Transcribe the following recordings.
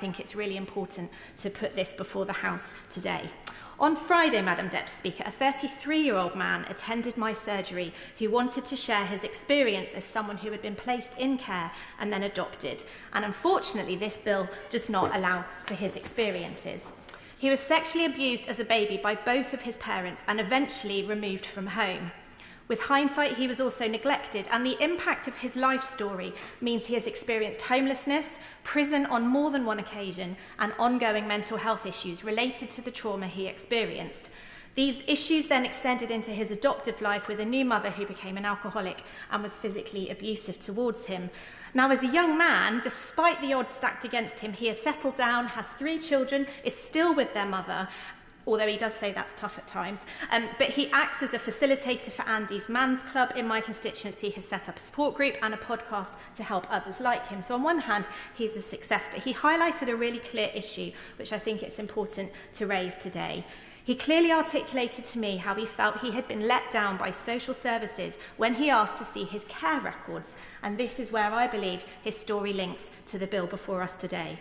I think it's really important to put this before the House today. On Friday, Madam Deputy Speaker, a 33-year-old man attended my surgery who wanted to share his experience as someone who had been placed in care and then adopted. And unfortunately, this bill does not allow for his experiences. He was sexually abused as a baby by both of his parents and eventually removed from home. With hindsight, he was also neglected, and the impact of his life story means he has experienced homelessness, prison on more than one occasion, and ongoing mental health issues related to the trauma he experienced. These issues then extended into his adoptive life with a new mother who became an alcoholic and was physically abusive towards him. Now, as a young man, despite the odds stacked against him, he has settled down, has 3 children, is still with their mother, although he does say that's tough at times. But he acts as a facilitator for Andy's Man's Club in my constituency, has set up a support group and a podcast to help others like him. So on one hand, he's a success, but he highlighted a really clear issue, which I think it's important to raise today. He clearly articulated to me how he felt he had been let down by social services when he asked to see his care records, and this is where I believe his story links to the bill before us today.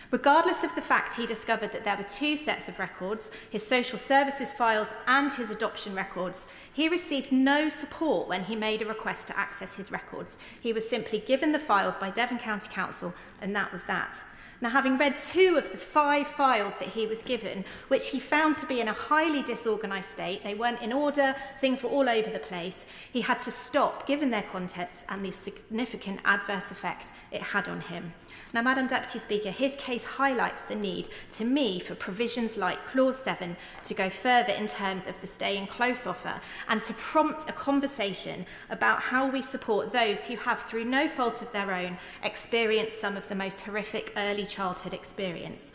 Regardless of the fact he discovered that there were 2 sets of records, his social services files and his adoption records, he received no support when he made a request to access his records. He was simply given the files by Devon County Council, and that was that. Now, having read 2 of the 5 files that he was given, which he found to be in a highly disorganised state, they weren't in order, things were all over the place, he had to stop, given their contents and the significant adverse effect it had on him. Now, Madam Deputy Speaker, his case highlights the need, to me, for provisions like Clause 7 to go further in terms of the stay in close offer and to prompt a conversation about how we support those who have, through no fault of their own, experienced some of the most horrific early childhood experience.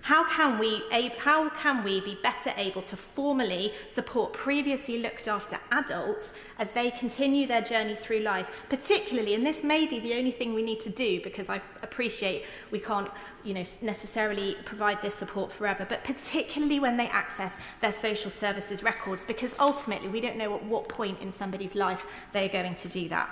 How can we be better able to formally support previously looked after adults as they continue their journey through life, particularly, and this may be the only thing we need to do because I appreciate we can't necessarily provide this support forever, but particularly when they access their social services records, because ultimately we don't know at what point in somebody's life they're going to do that.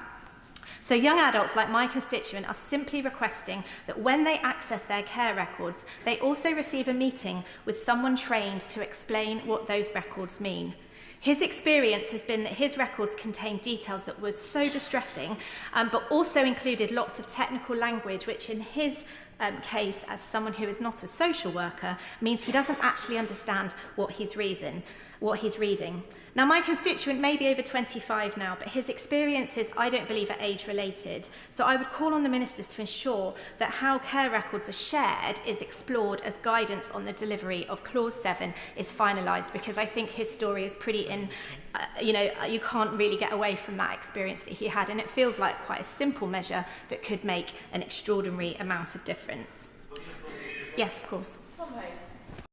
So young adults like my constituent are simply requesting that when they access their care records, they also receive a meeting with someone trained to explain what those records mean. His experience has been that his records contained details that were so distressing, but also included lots of technical language, which in his case, as someone who is not a social worker, means he doesn't actually understand what he's reading. Now, my constituent may be over 25 now, but his experiences, I don't believe, are age-related. So I would call on the ministers to ensure that how care records are shared is explored as guidance on the delivery of Clause 7 is finalised, because I think his story is pretty you can't really get away from that experience that he had, and it feels like quite a simple measure that could make an extraordinary amount of difference. Yes, of course.